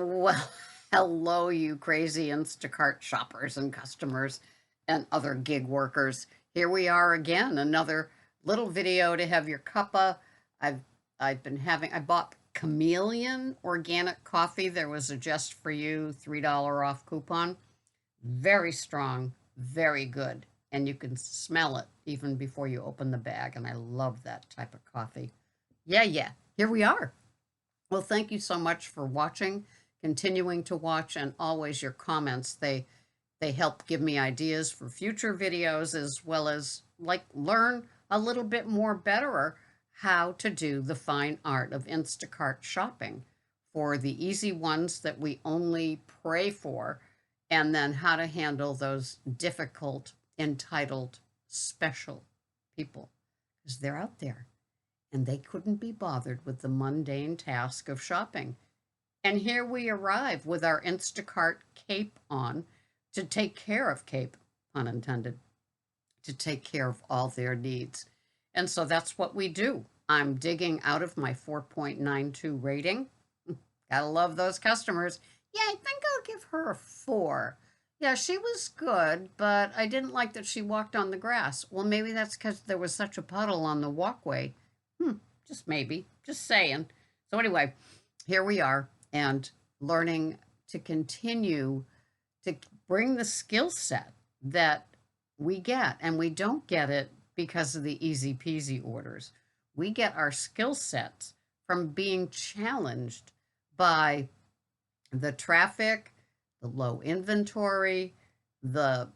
Well, hello, you crazy Instacart shoppers and customers and other gig workers. Here we are again, another little video to have your cuppa. I've I've been having I bought Chameleon organic coffee. There was a just for you $3 off coupon. Very strong, very good. And you can smell it even before you open the bag. And I love that type of coffee. Yeah, yeah. Here we are. Well, thank you so much for watching, continuing to watch, and always your comments. They help give me ideas for future videos as well as like learn a little bit more better how to do the fine art of Instacart shopping for the easy ones that we only pray for, and then how to handle those difficult, entitled, special people because they're out there and they couldn't be bothered with the mundane task of shopping. And here we arrive with our Instacart cape on to take care of cape, pun intended, to take care of all their needs. And so that's what we do. I'm digging out of my 4.92 rating. Gotta love those customers. Yeah, I think I'll give her a 4. Yeah, she was good, but I didn't like that she walked on the grass. Well, maybe that's because there was such a puddle on the walkway. Just maybe, just saying. So anyway, here we are and learning to continue to bring the skill set that we get, and we don't get it because of the easy peasy orders. We get our skill sets from being challenged by the traffic, the low inventory, the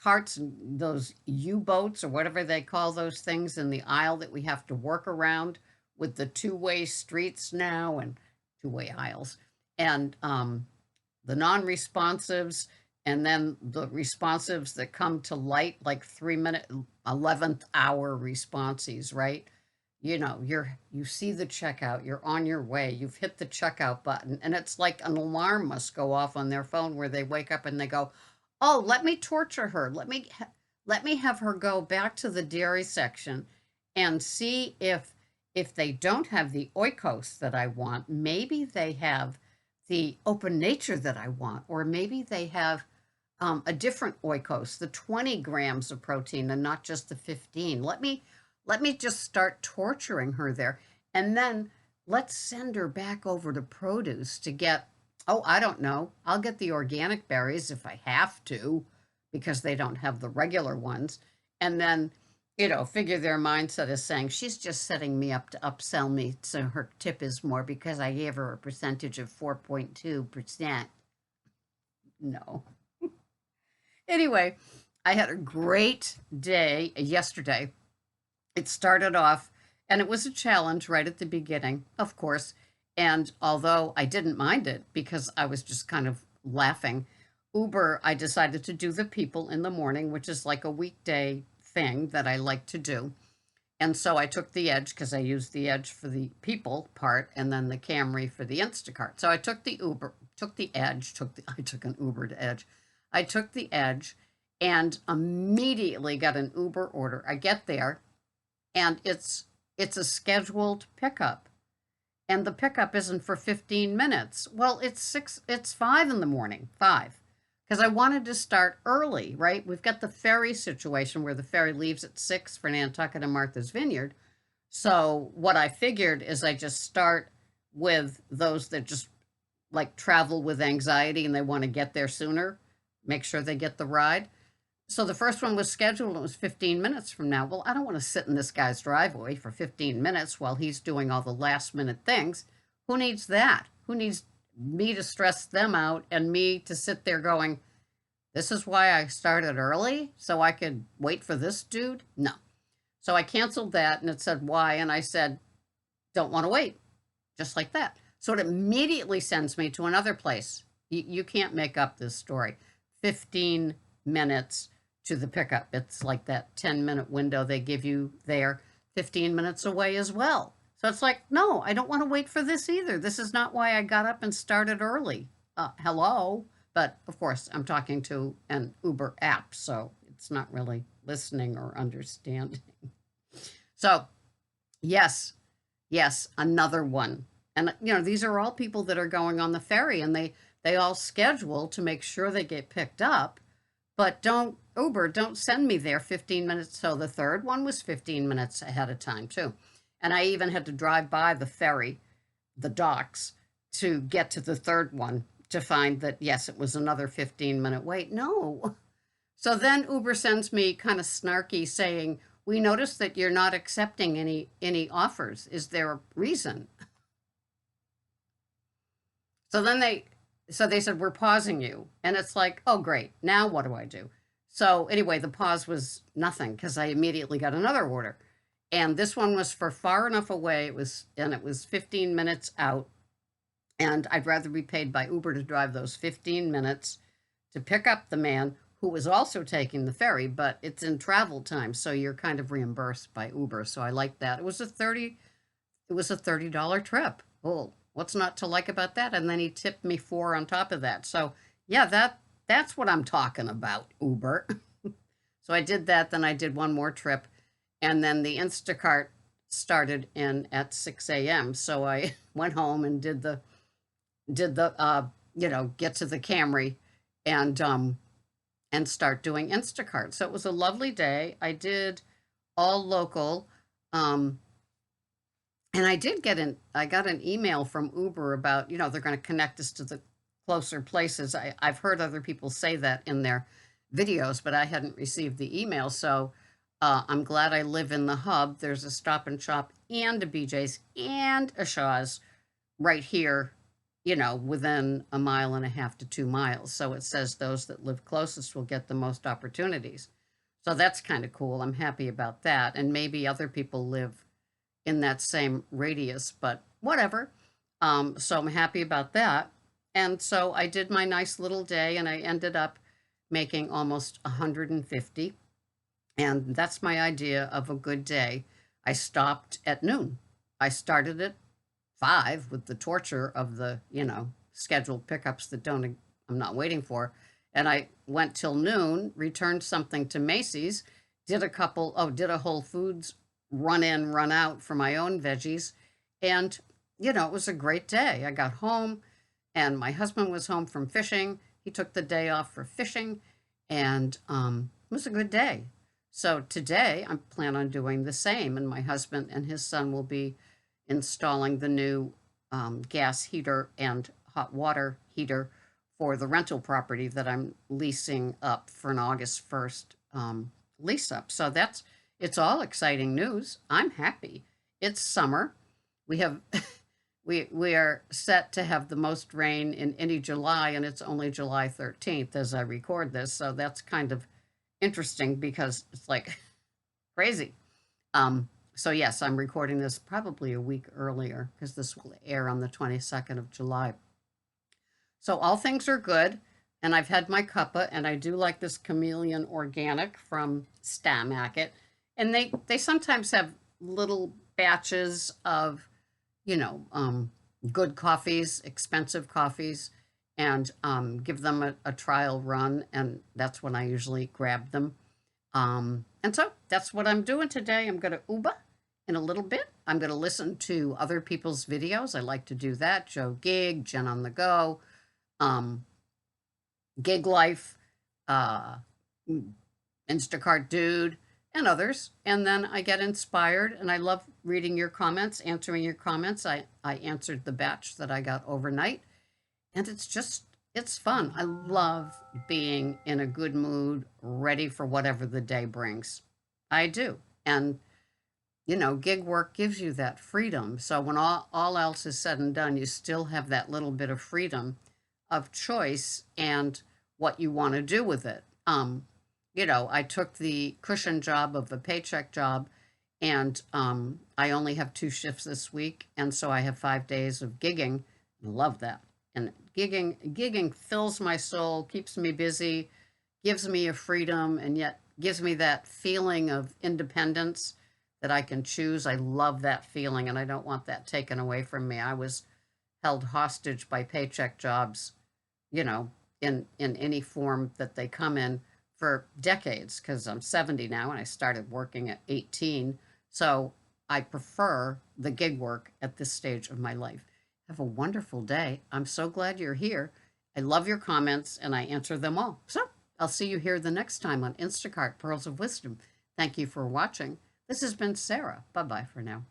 carts, those U-boats or whatever they call those things in the aisle that we have to work around with the two-way streets now and two-way aisles, and the non-responsives, and then the responsives that come to light like 3-minute 11th hour responses, right? You know, you see the checkout, you're on your way, you've hit the checkout button, and it's like an alarm must go off on their phone where they wake up and they go, oh, let me torture her. Let me have her go back to the dairy section and see if they don't have the oikos that I want, maybe they have the open nature that I want, or maybe they have a different oikos, the 20 grams of protein and not just the 15. Let me just start torturing her there, and then let's send her back over to produce to get, oh, I don't know, I'll get the organic berries if I have to, because they don't have the regular ones. And then, you know, figure their mindset is saying, she's just setting me up to upsell me so her tip is more because I gave her a percentage of 4.2%. No. Anyway, I had a great day yesterday. It started off, and it was a challenge right at the beginning, of course. And although I didn't mind it because I was just kind of laughing, Uber, I decided to do the people in the morning, which is like a weekday thing that I like to do. And so I took the Edge because I used the Edge for the people part and then the Camry for the Instacart. So I took the Uber, took the Edge, I took an Uber to Edge. I took the Edge and immediately got an Uber order. I get there and it's a scheduled pickup. And the pickup isn't for 15 minutes. Well, it's 5 in the morning, 5. Because I wanted to start early, right? We've got the ferry situation where the ferry leaves at 6 for Nantucket and Martha's Vineyard. So what I figured is I just start with those that just like travel with anxiety and they want to get there sooner, make sure they get the ride. So the first one was scheduled. It was 15 minutes from now. Well, I don't want to sit in this guy's driveway for 15 minutes while he's doing all the last minute things. Who needs that? Who needs me to stress them out and me to sit there going, this is why I started early so I could wait for this dude? No. So I canceled that and it said why, and I said, don't want to wait, just like that. So it immediately sends me to another place. You can't make up this story. 15 minutes to the pickup. It's like that 10-minute window they give you there, 15 minutes away as well. So it's like, no, I don't want to wait for this either. This is not why I got up and started early. Hello? But of course, I'm talking to an Uber app, so it's not really listening or understanding. So, yes, another one. And these are all people that are going on the ferry, and they all schedule to make sure they get picked up. But don't send me there 15 minutes. So the third one was 15 minutes ahead of time too. And I even had to drive by the ferry, the docks, to get to the third one to find that, yes, it was another 15-minute wait. No. So then Uber sends me kind of snarky saying, "We noticed that you're not accepting any offers. Is there a reason?" So then they said, "We're pausing you." And it's like, "Oh, great. Now what do I do?" So anyway, the pause was nothing because I immediately got another order. And this one was for far enough away. It was 15 minutes out. And I'd rather be paid by Uber to drive those 15 minutes to pick up the man who was also taking the ferry, but it's in travel time, so you're kind of reimbursed by Uber. So I like that. It was a $30 trip. Oh, what's not to like about that? And then he tipped me 4 on top of that. So yeah, that's what I'm talking about, Uber. So I did that, then I did one more trip, and then the Instacart started in at 6 a.m. So I went home and did the get to the Camry and start doing Instacart. So it was a lovely day. I did all local. And I got an email from Uber about, they're going to connect us to the closer places. I've heard other people say that in their videos, but I hadn't received the email. So I'm glad I live in the hub. There's a Stop and Shop and a BJ's and a Shaw's right here, within a mile and a half to 2 miles. So it says those that live closest will get the most opportunities. So that's kind of cool. I'm happy about that. And maybe other people live in that same radius, but whatever. So I'm happy about that. And so I did my nice little day, and I ended up making almost 150. And that's my idea of a good day. I stopped at noon. I started at 5 with the torture of the, scheduled pickups that I'm not waiting for. And I went till noon, returned something to Macy's, did a Whole Foods run in, run out for my own veggies. And, it was a great day. I got home and my husband was home from fishing. He took the day off for fishing, and it was a good day. So today I plan on doing the same, and my husband and his son will be installing the new gas heater and hot water heater for the rental property that I'm leasing up for an August 1st lease up. So it's all exciting news. I'm happy. It's summer. We have we are set to have the most rain in any July, and it's only July 13th as I record this. So that's kind of interesting because it's like crazy. So yes, I'm recording this probably a week earlier because this will air on the 22nd of July. So all things are good, and I've had my cuppa, and I do like this Chameleon Organic from Stamacket. And they sometimes have little batches of, good coffees, expensive coffees, and give them a trial run, and that's when I usually grab them. And so that's what I'm doing today. I'm going to Uber in a little bit. I'm going to listen to other people's videos. I like to do that. Joe Gig, Jen on the Go, Gig Life, uh, Instacart Dude, and others. And then I get inspired, and I love reading your comments, answering your comments. I answered the batch that I got overnight, and it's fun. I love being in a good mood, ready for whatever the day brings. I do. And, gig work gives you that freedom. So when all else is said and done, you still have that little bit of freedom of choice and what you want to do with it. I took the cushion job of a paycheck job, and I only have 2 shifts this week. And so I have 5 days of gigging. I love that. And gigging fills my soul, keeps me busy, gives me a freedom, and yet gives me that feeling of independence that I can choose. I love that feeling, and I don't want that taken away from me. I was held hostage by paycheck jobs, in any form that they come in for decades, because I'm 70 now and I started working at 18. So I prefer the gig work at this stage of my life. Have a wonderful day. I'm so glad you're here. I love your comments and I answer them all. So I'll see you here the next time on Instacart Pearls of Wisdom. Thank you for watching. This has been Sarah. Bye bye for now.